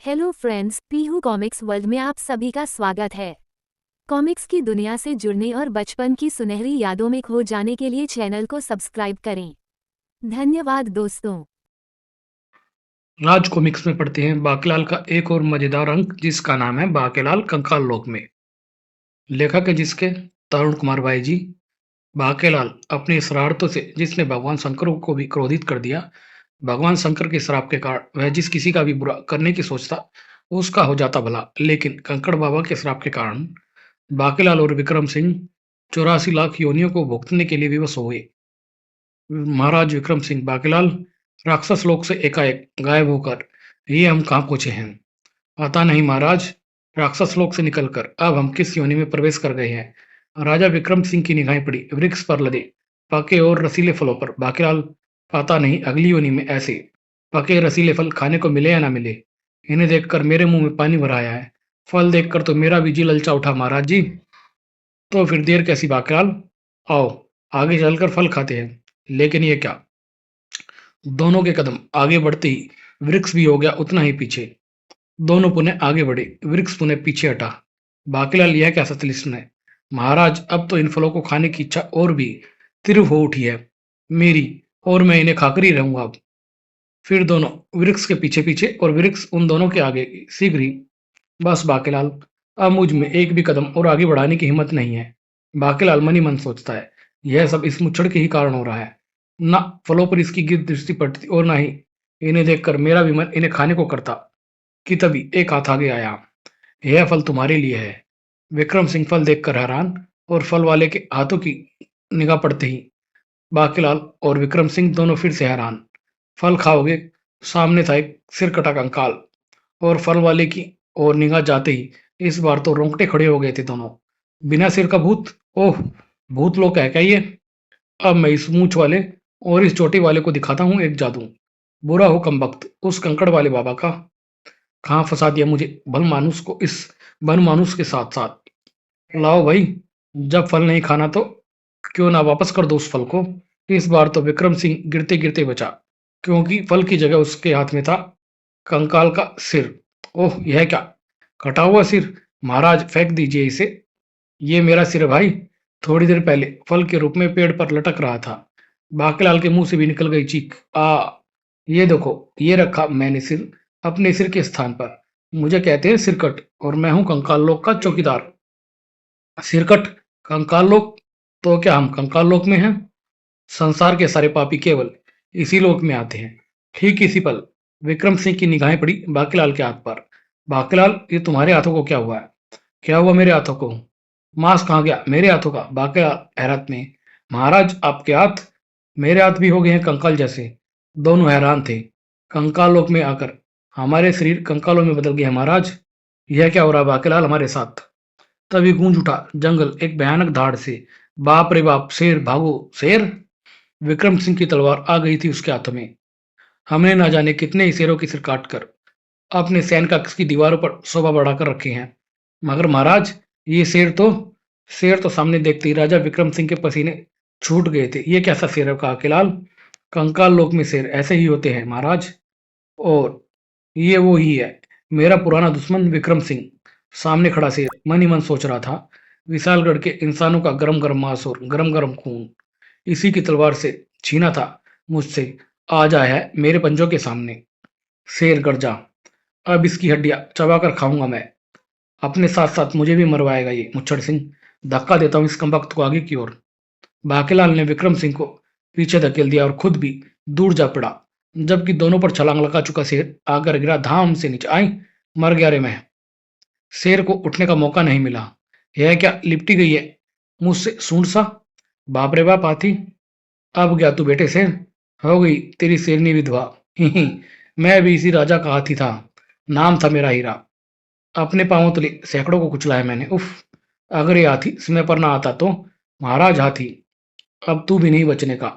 Hello friends, Pihu comics world में आप सभी का स्वागत है। कॉमिक्स की दुनिया से जुड़ने और बचपन की सुनहरी यादों में खो जाने के लिए चैनल को सब्सक्राइब करें। धन्यवाद दोस्तों। राज कॉमिक्स में पढ़ते हैं बाकीलाल का एक और मजेदार अंक जिसका नाम है बाकीलाल कंकाल लोक में। लेखक है जिसके तरुण कुमार भाई जी। बाकीलाल अपनी शरारतों से जिसने भगवान शंकर को भी क्रोधित कर दिया। भगवान शंकर के श्राप के कारण वह जिस किसी का भी बुरा करने की सोचता उसका हो जाता भला, लेकिन कंकड़ बाबा के श्राप के कारण बाकीलाल और विक्रम सिंह 84 लाख योनियों को भुगतने के लिए विवश हो गए। महाराज विक्रम सिंह बाकीलाल राक्षस लोक से एकाएक गायब होकर ये हम कहाँ पहुंचे हैं? पता नहीं महाराज। राक्षस लोक से निकलकर अब हम किस योनि में प्रवेश कर गए हैं? राजा विक्रम सिंह की निगाहें पड़ी वृक्ष पर लदे पके और रसीले फलों पर। बाकीलाल, पता नहीं अगली योनि में ऐसे पके रसीले फल खाने को मिले या ना मिले। इन्हें देखकर मेरे मुंह में पानी भर आया है। फल देखकर तो मेरा भी जी ललचा उठा महाराज जी। तो फिर देर कैसी बाकीलाल, आओ आगे चलकर फल खाते हैं। लेकिन ये क्या? दोनों के कदम आगे बढ़ते ही वृक्ष भी हो गया उतना ही पीछे। दोनों पुनः आगे बढ़े, वृक्ष पुनः पीछे हटा। बाकीलाल, यह कैसा तिलिस्म है महाराज? अब तो इन फलों को खाने की इच्छा और भी तीव्र हो उठी है मेरी, और मैं इन्हें खाकर ही रहूंगा अब। फिर दोनों वृक्ष के पीछे पीछे और वृक्ष उन दोनों के आगे शीघ्र ही। बस बाकीलाल, अब मुझ में एक भी कदम और आगे बढ़ाने की हिम्मत नहीं है। बाकीलाल मन ही मन सोचता है, यह सब इस मुच्छड़ के ही कारण हो रहा है। ना फलों पर इसकी गिर दृष्टि पड़ती और ना ही इन्हें देखकर मेरा भी मन इन्हें खाने को करता कि तभी एक हाथ आगे आया। यह फल तुम्हारे लिए है। विक्रम सिंह फल देखकर हैरान और फल वाले के हाथों की निगाह पड़ते ही बाकीलाल और विक्रम सिंह दोनों फिर से हैरान। फल खाओगे? सामने था एक सिर कटा कंकाल, और फल वाले की और निगाह जाते ही इस बार तो रोंगटे खड़े हो गए थे दोनों। बिना सिर का भूत? ओह, भूत लोग है क्या ये? अब मैं इस मूंछ वाले और इस चोटी वाले को दिखाता हूँ एक जादू। बुरा हो कमबख्त उस कंकड़ वाले बाबा का। कहाँ फंसा दिया मुझे भल मानुस को इस बन मानुस के साथ साथ। लाओ भाई, जब फल नहीं खाना तो क्यों ना वापस कर दो उस फल को। इस बार तो विक्रम सिंह गिरते गिरते बचा, क्योंकि फल की जगह उसके हाथ में था कंकाल का सिर। ओह, यह क्या? कटा हुआ सिर? महाराज फेंक दीजिए इसे। ये मेरा सिर है भाई, थोड़ी देर पहले फल के रूप में पेड़ पर लटक रहा था। बाकीलाल के मुंह से भी निकल गई चीख। ये देखो, ये रखा मैंने सिर अपने सिर के स्थान पर। मुझे कहते हैं सिरकट, और मैं हूं कंकाल लोक का चौकीदार। सिरकट? कंकाल लोक? तो क्या हम कंकाल लोक में हैं? संसार के सारे पापी केवल इसी लोक में आते हैं। ठीक इसी पल विक्रम सिंह की निगाहें पड़ी बाकीलाल के हाथ पर। बाकीलाल, ये तुम्हारे हाथों को क्या हुआ है? क्या हुआ मेरे हाथों को? मांस कहाँ गया मेरे हाथों का? बाकीलाल हैरत में। महाराज, आपके हाथ? मेरे हाथ भी हो गए हैं कंकाल जैसे। दोनों हैरान थे। कंकाल लोक में आकर हमारे शरीर कंकालों में बदल गए हैं महाराज। यह क्या हो रहा है बाकीलाल हमारे साथ? तभी गूंज उठा जंगल एक भयानक धाड़ से। बाप रे बाप, शेर भागो शेर! विक्रम सिंह की तलवार आ गई थी उसके हाथों में। हमने ना जाने कितने ही शेरों के सिर काटकर अपने सैन कक्ष की दीवारों पर शोभा बढ़ाकर रखे हैं। मगर महाराज, ये शेर तो सामने देखते ही राजा विक्रम सिंह के पसीने छूट गए थे। ये कैसा शेर है? कहा कि लाल, कंकाल लोक में शेर ऐसे ही होते हैं महाराज। और ये वो ही है, मेरा पुराना दुश्मन विक्रम सिंह। सामने खड़ा शेर मन ही मन सोच रहा था, विशालगढ़ के इंसानों का गरम गरम मांस और गरम गरम खून इसी की तलवार से छीना था मुझसे, आज आया है मेरे पंजों के सामने। शेर गर्जा, अब इसकी हड्डियां चबाकर खाऊंगा मैं। अपने साथ साथ मुझे भी मरवाएगा ये मुच्छड़ सिंह। धक्का देता हूँ इस कमबख्त को आगे की ओर। बाकीलाल ने विक्रम सिंह को पीछे धकेल दिया और खुद भी दूर जा पड़ा, जबकि दोनों पर छलांग लगा चुका शेर आकर गिरा धाम से नीचे। आई, मर गया रे मैं। शेर को उठने का मौका नहीं मिला। यह क्या लिपटी गई है मुझसे सूंड सा? बाप रे बाप हाथी! अब गया तू बेटे शेर, हो गई तेरी शेरनी विधवा। ही ही, मैं भी इसी राजा का हाथी था, नाम था मेरा हीरा। अपने पांवों तले सैकड़ों को कुचला है मैंने। उफ, अगर ये हाथी समय पर ना आता तो। महाराज हाथी, अब तू भी नहीं बचने का।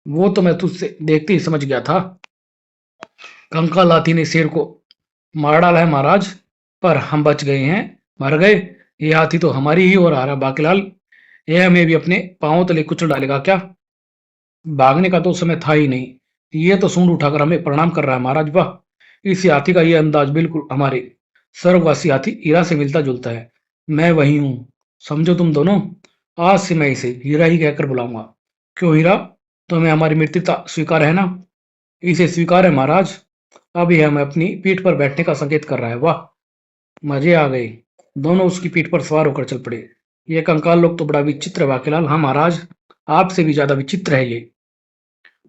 वो तो मैं तुझसे देखते ही समझ गया था। कंकाल हाथी ने शेर को मार डाला है महाराज, पर हम बच गए हैं। मर गए? ये हाथी तो हमारी ही ओर आ रहा बाकीलाल। यह हमें भी अपने पांवों तले कुचल डालेगा क्या? भागने का तो समय था ही नहीं। ये तो सूंड उठाकर हमें प्रणाम कर रहा है महाराज। वाह, इस हाथी का ये अंदाज बिल्कुल हमारे स्वर्गवासी हाथी हीरा से मिलता जुलता है। मैं वही हूँ, समझो तुम दोनों। आज से मैं इसे हीरा ही कहकर बुलाऊंगा। क्यों हीरा, तुम्हें हमारी मित्रता स्वीकार है ना? इसे स्वीकार है महाराज। अब यह हमें अपनी पीठ पर बैठने का संकेत कर रहा है। वाह, मजे आ गए। दोनों उसकी पीठ पर सवार होकर चल पड़े। ये कंकाल लोग तो बड़ा विचित्र है बाकीलाल। हाँ महाराज, आपसे भी ज्यादा विचित्र है ये।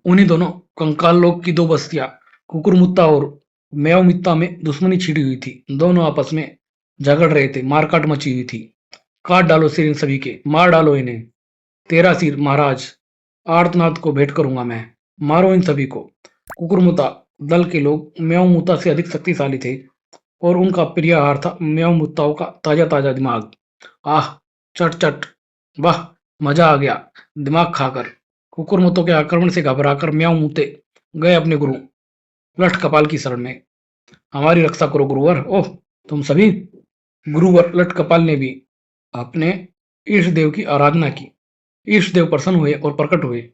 उन्हीं दोनों कंकाल लोग की दो बस्तियां कुकुरमुत्ता और म्याऊमित्ता में दुश्मनी छिड़ी हुई थी। दोनों आपस में झगड़ रहे थे, मारकाट मची हुई थी। काट डालो सिर इन सभी के, मार डालो इन्हें। तेरा सिर महाराज आर्तनाद को भेंट करूंगा मैं। मारो इन सभी को। कुकुरमुत्ता दल के लोग म्याऊमुत्ता से अधिक शक्तिशाली थे और उनका प्रिय आहार था म्याऊमुत्ताओं का ताजा ताजा दिमाग। आह, चट चट, वाह, मजा आ गया दिमाग खाकर। कुकुरमुत्तों के आक्रमण से घबराकर म्याऊ मुत्ते गए अपने गुरु लठ कपाल की शरण में। हमारी रक्षा करो गुरुवर। ओह, तुम सभी। गुरुवर लठ कपाल ने भी अपने ईष्ट देव की आराधना की। ईष्ट देव प्रसन्न हुए और प्रकट हुए।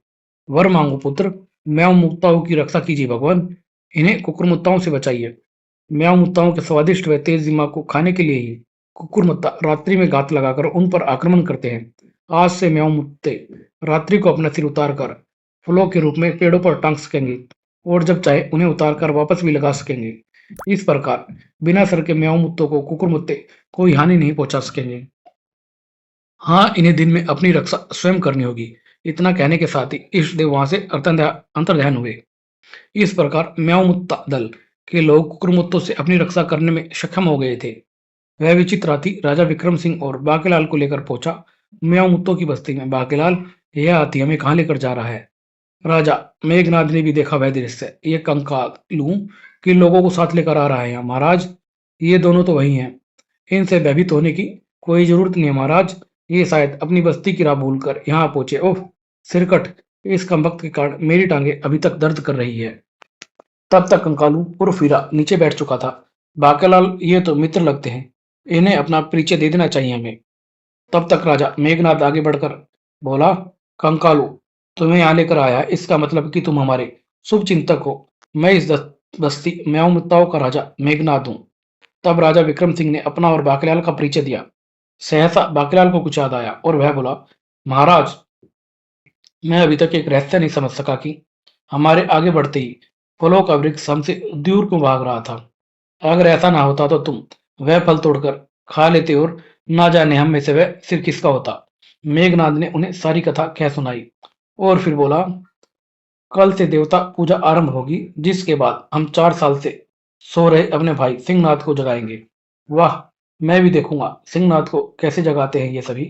वर मांगो पुत्र, म्याऊ मुक्ताओं की रक्षा कीजिए भगवान। इन्हें कुकुरमुत्ताओं से बचाइए। म्याऊ मुत्ताओं के स्वादिष्ट व तेज दिमाग को खाने के लिए ही कुकुरमुत्ता रात्रि में घात लगाकर उन पर आक्रमण करते हैं। आज से म्याऊ मुत्ते रात्रि को अपना सिर उतार कर फलों के रूप में पेड़ों पर टांग सकेंगे और जब चाहे उन्हें उतार कर वापस भी लगा सकेंगे। इस प्रकार बिना सर के म्याऊ मुत्तों को कुकुरमुत्ते कोई हानि नहीं पहुंचा सकेंगे। हाँ, इन्हें दिन में अपनी रक्षा स्वयं करनी होगी। इतना कहने के साथ ही इष्ट देव वहां से अंतर्ध्यान हुए। इस प्रकार म्याऊमुत्ता दल के लोग कुकुरमुत्तों से अपनी रक्षा करने में सक्षम हो गए थे। वह विचित्र हाथी राजा विक्रम सिंह और बाकेलाल को लेकर पहुंचा म्याऊमुत्तों की बस्ती में। बाकेलाल, यह हाथी हमें कहाँ लेकर जा रहा है? राजा मेघनाद ने भी देखा वह दृश्य। ये कंकालू के लोगों को साथ लेकर आ रहा है यहाँ महाराज। ये दोनों तो वही हैं। इनसे भयभीत होने की कोई जरूरत नहीं है महाराज। ये शायद अपनी बस्ती की राह भूलकर यहाँ पहुंचे। ओह सिरकट, इस कमबख्त के कारण मेरी टांगे अभी तक दर्द कर रही है। तब तक कंकालू उर्फ हीरा नीचे बैठ चुका था। बाकेलाल, ये तो मित्र लगते हैं, इन्हें अपना परिचय दे देना चाहिए हमें। तब तक राजा मेघनाद आगे बढ़कर बोला, कंकालू, तुम्हें यहाँ लेकर आया है, इसका मतलब कि तुम हमारे शुभ चिंतक हो। मैं इस बस्ती म्याऊमुत्ताओं का राजा मेघनाद हूँ। तब राजा विक्रम सिंह ने अपना और बाकेलाल का परिचय दिया। सहसा बाकेलाल को कुछ याद आया और वह बोला, महाराज, मैं अभी तक एक रहस्य नहीं समझ सका कि हमारे आगे बढ़ते ही फलों का वृक्ष हमसे दूर क्यों भाग रहा था। अगर ऐसा ना होता तो तुम वह फल तोड़कर खा लेते और ना जाने हम में से वह सिर किसका होता। मेघनाद ने उन्हें सारी कथा कह सुनाई और फिर बोला, कल से देवता पूजा आरंभ होगी, जिसके बाद हम 4 साल से सो रहे अपने भाई सिंहनाद को जगाएंगे। वाह, मैं भी देखूंगा सिंहनाद को कैसे जगाते हैं ये सभी।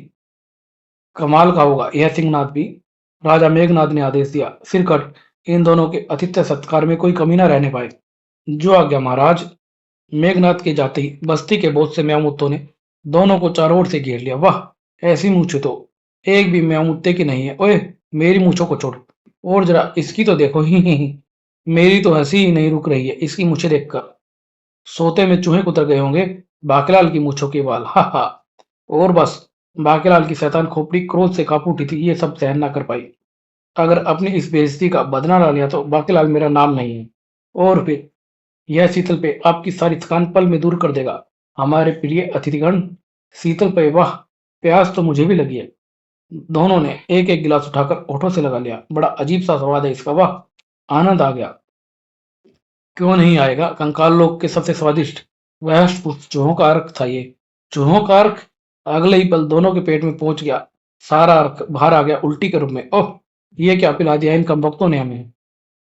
कमाल का होगा यह सिंहनाद भी। राजा मेघनाद ने आदेश दिया, सिरकट, इन दोनों के आतिथ्य सत्कार में कोई कमी न रहने पाए। जो आज्ञा महाराज। मेघनाद के जाते ही बस्ती के बहुत से म्याऊमुत्तों ने दोनों को चारों ओर से घेर लिया। वाह, ऐसी मूछें तो एक भी म्याऊमुत्ते की नहीं है। ओए, मेरी मूछों को छोड़ और जरा इसकी तो देखो। ही मेरी तो हंसी ही नहीं रुक रही है इसकी मूछें देखकर। सोते में चूहे कुतर गए होंगे बाकेलाल की मूछों के बाल। हा हा। और बस, बाकेलाल की शैतान खोपड़ी क्रोध से कांप उठी थी। ये सब सहन ना कर पाई। अगर अपनी इस बेइज्जती का बदला ना लिया तो बाकेलाल मेरा नाम नहीं है। और फिर यह शीतल पे आपकी सारी थकान पल में दूर कर देगा। हमारे प्रिय अतिथिगण, शीतल पे, वाह, प्यास तो मुझे भी लगी है। दोनों ने एक एक गिलास उठाकर होठों से लगा लिया। बड़ा अजीब सा स्वाद है इसका। वाह, आनंद आ गया। क्यों नहीं आएगा, कंकाल लोक के सबसे स्वादिष्ट वह चूहों का अर्क था ये। चूहों का अर्क। अगले ही पल दोनों के पेट में पहुंच गया। सारा अर्क बाहर आ गया उल्टी के रूप में। ओह, ये क्या पिला दिया इन कमबख्तों ने हमें।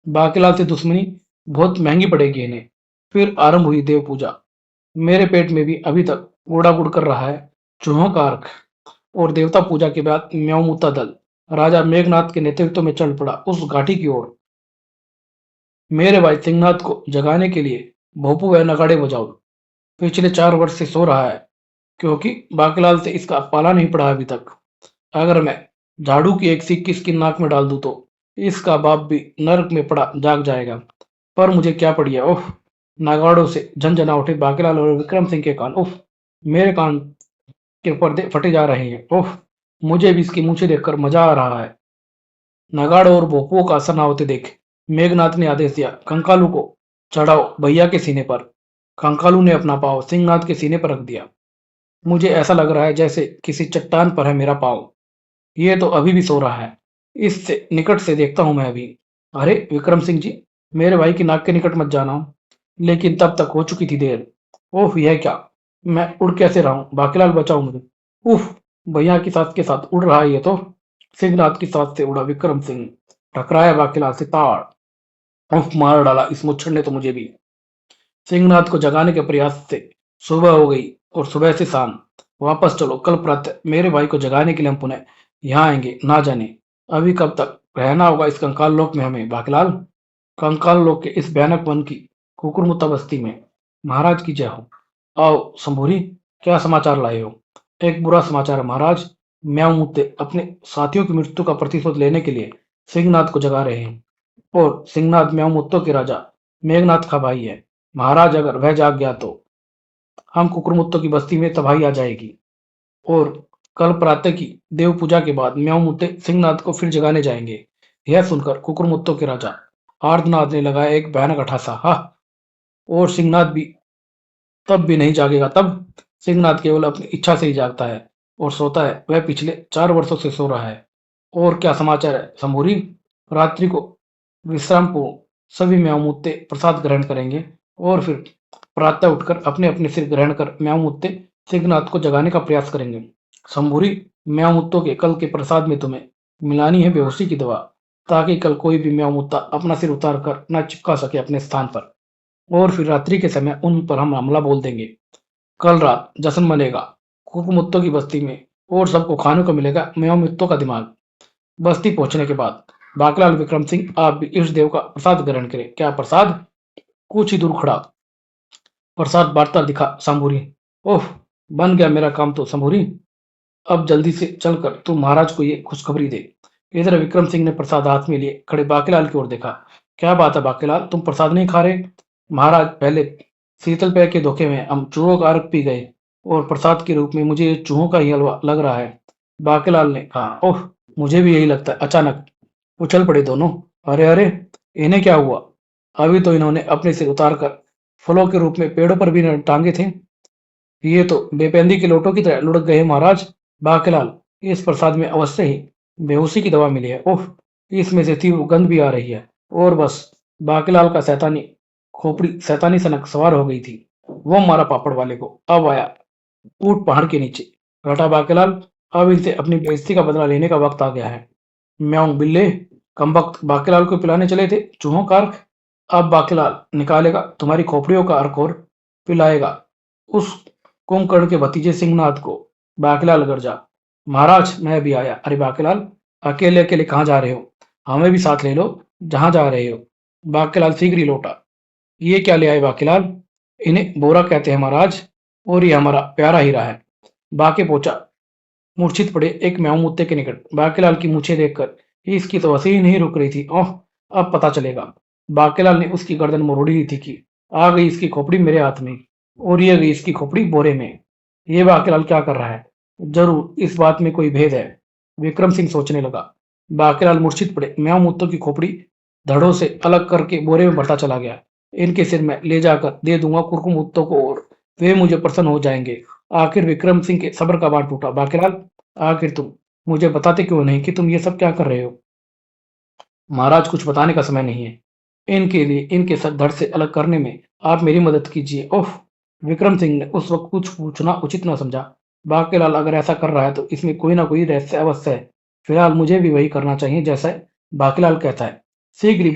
बाकेलाल से दुश्मनी बहुत महंगी पड़ेगी इन्हें। फिर आरंभ हुई देव पूजा। मेरे पेट में भी अभी तक गुड़ा गुड़ कर रहा है चूहों का अर्क। और देवता पूजा के बाद म्याऊमुत्ता दल राजा मेघनाथ के नेतृत्व में चल पड़ा उस घाटी की ओर। मेरे भाई सिंहनाथ को जगाने के लिए भोपू व नगाड़े बजाओ। पिछले 4 वर्ष से सो रहा है क्योंकि बाकेलाल से इसका पाला नहीं पड़ा अभी तक। अगर मैं झाड़ू की एक सिक्की इसकी नाक में डाल दूं तो इसका बाप भी नरक में पड़ा जाग जाएगा। पर मुझे क्या पड़ी है। ओह, नगाड़ों से झंझना उठे बाकेलाल और विक्रम सिंह के कान। उफ, मेरे कान के पर्दे फटे जा रहे हैं। ओह, मुझे भी इसकी मूछें देखकर मजा आ रहा है। नगाड़ों और भोपुओं का असर न होते देख मेघनाथ ने आदेश दिया, कंकालू को चढ़ाओ भैया के सीने पर। कंकालू ने अपना पाँव सिंहनाथ के सीने पर रख दिया। मुझे ऐसा लग रहा है जैसे किसी चट्टान पर है मेरा पाँव। ये तो अभी भी सो रहा है। इससे निकट से देखता हूँ मैं अभी। अरे विक्रम सिंह जी, मेरे भाई की नाक के निकट मत जाना। लेकिन तब तक हो चुकी थी देर। ओह यह क्या, मैं उड़ कैसे रहा हूँ? बाकीलाल बचाओ मुझे। उफ, भैया की साथ के साथ उड़ रहा है ये तो। सिंहनाथ की साथ से उड़ा विक्रम सिंह, टकराया बाकीलाल से ताड़। उफ, मार डाला इस मुच्छर ने तो मुझे भी। सिंहनाथ को जगाने के प्रयास से सुबह हो गई और सुबह से शाम। वापस चलो, कल प्रातः मेरे भाई को जगाने के लिए हम पुनः यहाँ आएंगे। ना जाने अभी कब तक रहना होगा इस कंकाल लोक में हमें बाकीलाल। कंकाल लोक के इस भयानक वन की कुकुरमुत्ता बस्ती में महाराज की जय हो। आओ शंभूरी, क्या समाचार लाए हो? एक बुरा समाचार है महाराज। म्याऊ मुत्ते अपने साथियों की मृत्यु का प्रतिशोध लेने के लिए सिंहनाथ को जगा रहे हैं। और सिंहनाथ म्याऊ मुत्तों के राजा मेघनाथ का भाई है। महाराज अगर वह जाग गया तो हम कुकुरमुत्तों की बस्ती में तबाही आ जाएगी। और कल प्रातः की देव पूजा के बाद म्याऊ मुत्ते सिंहनाथ को फिर जगाने जाएंगे। यह सुनकर कुकुरमुत्तों के राजा आर्तनाद ने लगाया एक भयानक अठासा। हा, और सिंहनाथ भी तब भी नहीं जागेगा तब। सिंहनाथ केवल अपनी इच्छा से ही जागता है और सोता है। वह पिछले 4 वर्षों से सो रहा है। और क्या समाचार है समूरी? रात्रि को विश्राम को सभी म्याऊ मुत्ते प्रसाद ग्रहण करेंगे और फिर प्रातः उठकर अपने अपने सिर ग्रहण कर म्याऊ मुत्ते सिंहनाथ को जगाने का प्रयास करेंगे। शंभूरी, म्याऊ मुत्तों के कल के प्रसाद में तुम्हें मिलानी है बेहोशी की दवा, ताकि कल कोई भी म्याऊ मुत्ता अपना सिर उतार कर न चिपका सके अपने स्थान पर। और फिर रात्रि के समय उन पर हम हमला बोल देंगे। कल रात जश्न मनेगा कुकुमुत्तों की बस्ती में और सबको खाने को मिलेगा म्याऊ मुत्तों का दिमाग। बस्ती पहुंचने के बाद बाकलाल विक्रम सिंह आप भी इस देव का प्रसाद ग्रहण करें। क्या प्रसाद? कुछ ही दूर खड़ा प्रसाद बांटता दिखा शंभूरी। ओह, बन गया मेरा काम तो शंभूरी। अब जल्दी से चलकर तू महाराज को ये खुशखबरी दे। इधर विक्रम सिंह ने प्रसाद हाथ में लिए खड़े बाकीलाल की ओर देखा। क्या बात है बाकीलाल, तुम प्रसाद नहीं खा रहे? महाराज, पहले शीतल पेय के धोखे में हम चूहों का अर्क पी गए और प्रसाद के रूप में मुझे ये चूहों का ही हलवा लग रहा है। बाकीलाल ने कहा। ओह, मुझे भी यही लगता है। अचानक उछल पड़े दोनों। अरे अरे, इन्हें क्या हुआ? अभी तो इन्होंने अपने सिर उतार कर फलों के रूप में पेड़ों पर भी न टांगे थे। ये तो बेपेंदी के लोटों की तरह लुढ़क गए महाराज। बाकीलाल, इस प्रसाद में अवश्य ही बेहोशी की दवा मिली है। ओह, इसमें से तीव्र गंध भी आ रही है। और बस, बाकीलाल का शैतानी खोपड़ी शैतानी सनक सवार हो गई थी। वो मारा पापड़ वाले को। अब आया ऊंट पहाड़ के नीचे। घटा बाकीलाल, अब इनसे अपनी बेइज्जती का बदला लेने का वक्त आ गया है। म्याऊं बिल्ले, कमबख्त बाकीलाल को पिलाने चले थे चूहों का अर्क। अब बाकीलाल निकालेगा तुम्हारी खोपड़ियों का अर्क और पिलाएगा उस कुंभकर्ण के भतीजे सिंहनाथ को। बाकीलाल गरजा। महाराज, मैं भी आया। अरे बाकीलाल, अकेले अकेले कहाँ जा रहे हो? हमें भी साथ ले लो जहां जा रहे हो। बाकीलाल शीघ्र ही लौटा। ये क्या ले आए बाकीलाल? इन्हें बोरा कहते हैं महाराज, और ये हमारा प्यारा हीरा है। बाके पहुंचा मूर्छित पड़े एक म्याऊं मुत्ते के निकट। बाकीलाल की मूछें देखकर इसकी तो हंसी ही नहीं रुक रही थी। ओह, अब पता चलेगा। बाकीलाल ने उसकी गर्दन मरोड़ी ली थी कि आ गई इसकी खोपड़ी मेरे हाथ में और ये गई इसकी खोपड़ी बोरे में। ये बाकीलाल क्या कर रहा है? जरूर इस बात में कोई भेद है, विक्रम सिंह सोचने लगा। बाकीलाल मूर्छित पड़े म्याऊं मुत्तों की खोपड़ी धड़ों से अलग करके बोरे में भरता चला गया। इनके सिर में ले जाकर दे दूंगा कुरकुम मुत्तों को और वे मुझे प्रसन्न हो जाएंगे। आखिर विक्रम सिंह के सब्र का बांध टूटा। बाकीलाल, आखिर तुम मुझे बताते क्यों नहीं कि तुम ये सब क्या कर रहे हो? महाराज, कुछ बताने का समय नहीं है। इनके लिए इनके सर धड़ से अलग करने में आप मेरी मदद कीजिए। ओह, विक्रम सिंह ने उस वक्त कुछ पूछना उचित न समझा। बाकीलाल अगर ऐसा कर रहा है तो इसमें कोई ना कोई रहस्य अवश्य है। फिलहाल मुझे भी वही करना चाहिए जैसा बाकीलाल कहता है। शीघ्र ही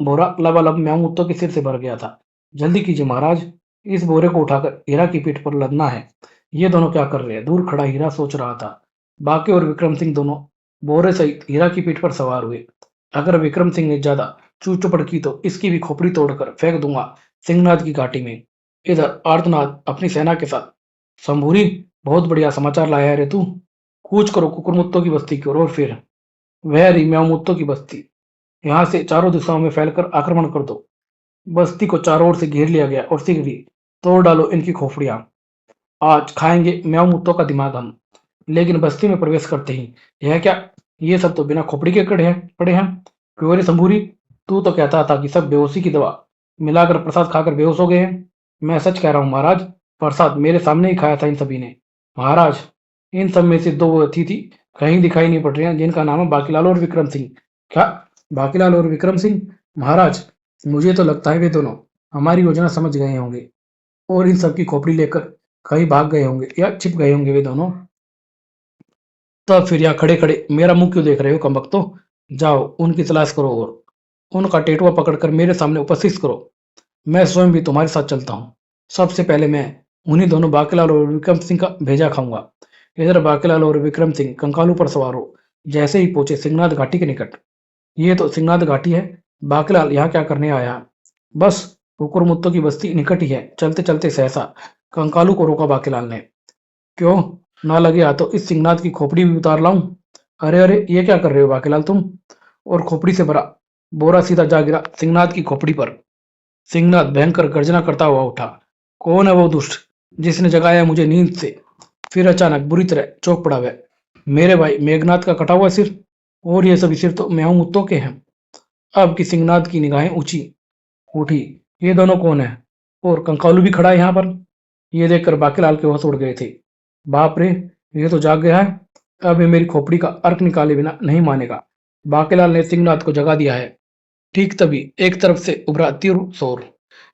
बोरा लबालब म्याऊं मुत्तों के सिर से भर गया था। जल्दी कीजिए महाराज, इस बोरे को उठाकर हीरा की पीठ पर लदना है। ये दोनों क्या कर रहे हैं? दूर खड़ा हीरा सोच रहा था। बाकी और विक्रम सिंह दोनों बोरे सहित हीरा की पीठ पर सवार हुए। अगर विक्रम सिंह ने ज्यादा चू चपड़ की तो इसकी भी खोपड़ी तोड़कर फेंक दूंगा सिंहनाथ की घाटी में। इधर आर्तनाद अपनी सेना के साथ। शंभूरी, बहुत बढ़िया समाचार लाया है रे तू। कूच करो कुकुरमुत्तों की बस्ती की ओर और फिर वह रही म्याऊं की बस्ती। यहाँ से चारों दिशाओं में फैलकर आक्रमण कर दो। बस्ती को चारों ओर से घेर लिया गया और शीघ्र ही तोड़ डालो इनकी खोपड़ियां। आज खाएंगे म्याऊं मुत्तों का दिमाग हम। लेकिन बस्ती में प्रवेश करते ही यह क्या, ये सब तो बिना खोपड़ी के कड़े हैं पड़े हैं। क्यों रे शंभूरी, तू तो कहता था कि सब बेहोशी की दवा मिलाकर प्रसाद खाकर बेहोश हो गए हैं। मैं सच कह रहा हूँ महाराज, प्रसाद मेरे सामने ही खाया था इन सभी ने। महाराज, इन सब में से दो अतिथि कहीं दिखाई नहीं पड़ रहे हैं, जिनका नाम है बाकीलाल और विक्रम सिंह। क्या? बाकीलाल और विक्रम सिंह? महाराज, मुझे तो लगता है वे दोनों हमारी योजना समझ गए होंगे और इन सब की खोपड़ी लेकर कहीं भाग गए होंगे या छिप गए होंगे वे दोनों। तब फिर यहाँ खड़े खड़े मेरा मुंह क्यों देख रहे हो कमबख्तो? जाओ उनकी तलाश करो और उनका टेटुआ पकड़कर मेरे सामने उपस्थित करो। मैं स्वयं भी तुम्हारे साथ चलता हूँ। सबसे पहले मैं उन्हीं दोनों बाकीलाल और विक्रम सिंह का भेजा खाऊंगा। इधर बाकीलाल और विक्रम सिंह कंकालू पर सवार हो जैसे ही पहुंचे सिंहनाथ घाटी के निकट। ये तो सिंहनाथ घाटी है। बाकीलाल यहाँ क्या करने आया? बस, कुकुरमुत्तों की बस्ती निकट ही है। चलते चलते सहसा कंकालू को रोका बाकीलाल ने। क्यों? ना लगे हाथों इस सिंहनाथ की खोपड़ी भी उतार लाऊं? अरे अरे, ये क्या कर रहे हो बाकीलाल तुम? और खोपड़ी से भरा बोरा सीधा जा गिरा सिंहनाथ की खोपड़ी पर। सिंहनाथ भयंकर गर्जना करता हुआ उठा। कौन है वो दुष्ट जिसने जगाया मुझे नींद से? फिर अचानक बुरी तरह चौंक पड़ा वह। मेरे भाई मेघनाथ का कटा हुआ सिर, और ये सभी सिर तो म्याऊं मुत्तों के हैं। अब की सिंहनाथ की निगाहें ऊंची उठी। ये दोनों कौन है? और कंकालू भी खड़ा है यहाँ पर। ये देखकर बाकीलाल के होश उड़ गए थे। बाप रे, ये तो जाग गया है। अब ये मेरी खोपड़ी का अर्क निकाले बिना नहीं मानेगा। बाकीलाल ने सिंहनाथ को जगा दिया है। ठीक तभी एक तरफ से उभरा तीर शोर।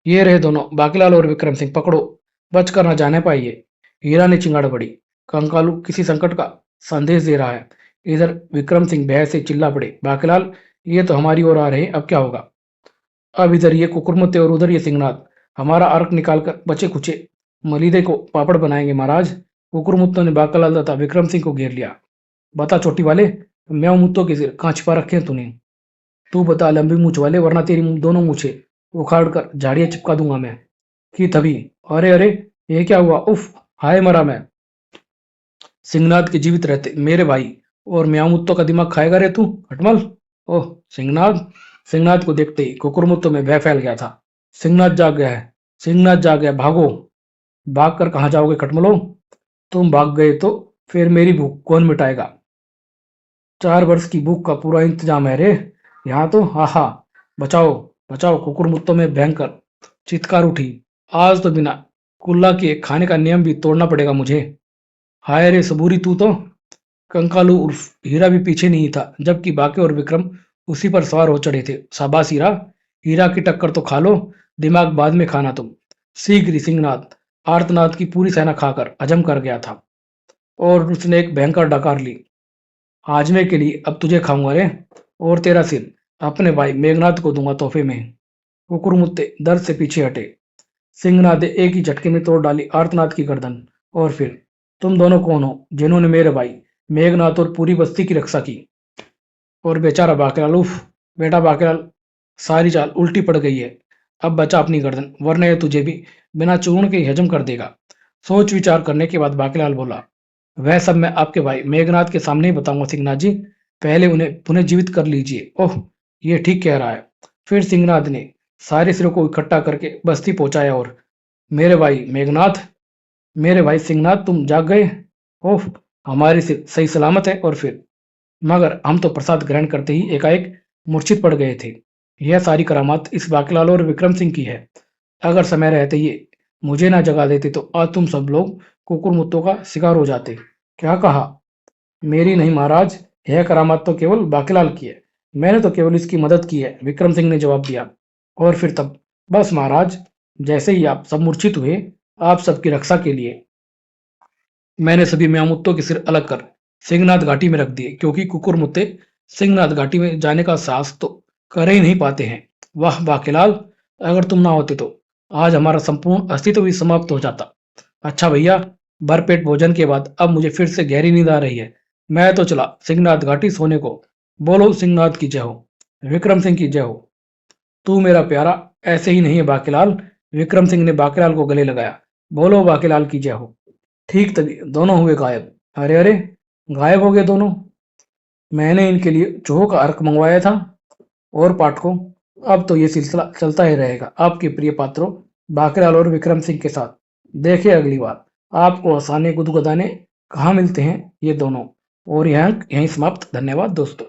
ये रहे दोनों, बाकीलाल और विक्रम सिंह, पकड़ो, बचकर न जाने पाइए। हीरा ने चिंगाड़ पड़ी। कंकालू किसी संकट का संदेश दे रहा है। इधर विक्रम सिंह भय से चिल्ला पड़े, बाकीलाल, ये तो हमारी ओर आ रहे हैं, अब क्या होगा? अब इधर ये कुकुरमुत्ते और उधर ये सिंहनाथ हमारा अर्क निकालकर बचे कुचे मलीदे को पापड़ बनाएंगे महाराज। कुकुरमुत्तों ने बाकीलाल तथा विक्रम सिंह को घेर लिया। बता चोटी वाले, म्याऊं मुत्तों के सिर कहाँ छिपा रखे हैं तूने? तू बता लंबी मूछ वाले, वरना तेरी दोनों मूछे उखाड़ कर झाड़ियां चिपका दूंगा मैं। कि तभी, अरे अरे, ये क्या हुआ? उफ, हाय मरा मैं। सिंहनाथ के जीवित रहते मेरे भाई और म्याऊमुत्तो का दिमाग खाएगा रे तू खटमल। ओह सिंहनाथ। सिंहनाथ को देखते ही कुकुरमुत्तो में भय फैल गया था। सिंहनाथ जाग गया है, सिंहनाथ जाग गया, भागो। भाग कर कहाँ जाओगे खटमलो? तुम भाग गए तो फिर मेरी भूख कौन मिटाएगा? 4 वर्ष की भूख का पूरा इंतजाम है रे यहाँ तो। हा हा, बचाओ बचाओ। कुकुरमुत्तो में भयंकर चित्कार उठी। आज तो बिना कुल्ला के खाने का नियम भी तोड़ना पड़ेगा मुझे। हाय रे सबूरी तू तो। कंकालू उर्फ हीरा भी पीछे नहीं था, जबकि बाके और विक्रम उसी पर सवार हो चढ़े थे। शाबाश हीरा, हीरा की टक्कर तो खा लो, दिमाग बाद में खाना तुम। शीघ्र ही सिंहनाथ आर्तनाद की पूरी सेना खाकर हजम कर गया था और उसने एक भयंकर डकार ली। हाजमे के लिए अब तुझे खाऊंगा रे, और तेरा सिर अपने भाई मेघनाथ को दूंगा तोहफे में। कुकुरमुत्ते दर्द से पीछे हटे। सिंहनाथ ने एक ही झटके में तोड़ डाली आर्तनाद की गर्दन। और फिर, तुम दोनों कौन हो जिन्होंने मेरे भाई मेघनाथ और पूरी बस्ती की रक्षा की? और बेचारा बाकीलाल, उफ बेटा बाकीलाल, सारी चाल उल्टी पड़ गई है। अब बचा अपनी गर्दन, वरना यह तुझे भी बिना चूर्ण के ही हजम कर देगा। सोच विचार करने के बाद बाकीलाल बोला, वह सब मैं आपके भाई मेघनाथ के सामने ही बताऊंगा सिंहनाथ जी। पहले उन्हें पुनः जीवित कर लीजिए। ओह, ये ठीक कह रहा है। फिर सिंहनाथ ने सारे सिरों को इकट्ठा करके बस्ती पहुंचाया और, मेरे भाई मेघनाथ, मेरे भाई सिंहनाथ, तुम जाग गए? ओह, हमारे सिर सही सलामत है। और फिर, मगर हम तो प्रसाद ग्रहण करते ही एकाएक मूर्छित पड़ गए थे। यह सारी करामात इस बाकीलाल और विक्रम सिंह की है। अगर समय रहते ये मुझे ना जगा देते तो आज तुम सब लोग कुकुरमुत्तों का शिकार हो जाते। क्या कहा? मेरी नहीं महाराज, यह करामात तो केवल बाकीलाल की है। मैंने तो केवल इसकी मदद की है, विक्रम सिंह ने जवाब दिया। और फिर तब, बस महाराज, जैसे ही आप सब मूर्छित हुए, आप सबकी रक्षा के लिए मैंने सभी म्यामुत्तों के सिर अलग कर सिंहनाथ घाटी में रख दिए, क्योंकि कुकुरमुत्ते सिंहनाथ घाटी में जाने का साहस तो कर ही नहीं पाते हैं। वाह बाकीलाल, अगर तुम ना होते तो आज हमारा संपूर्ण अस्तित्व भी समाप्त हो जाता। अच्छा भैया, भरपेट भोजन के बाद अब मुझे फिर से गहरी नींद आ रही है। मैं तो चला सिंहनाथ घाटी सोने को। बोलो सिंहनाथ की जय हो, विक्रम सिंह की जय हो। तू मेरा प्यारा ऐसे ही नहीं है बाकीलाल। विक्रम सिंह ने बाकीलाल को गले लगाया। बोलो बाकीलाल की जय हो। ठीक तभी दोनों हुए गायब। अरे अरे, गायब हो गए दोनों। मैंने इनके लिए चूहों का अर्क मंगवाया था। और पाठकों, अब तो ये सिलसिला चलता ही रहेगा आपके प्रिय पात्रों बाकीलाल और विक्रम सिंह के साथ। देखिए अगली बार आपको हंसाने गुदगुदाने कहाँ मिलते हैं ये दोनों। और यहाँ यहीं समाप्त। धन्यवाद दोस्तों।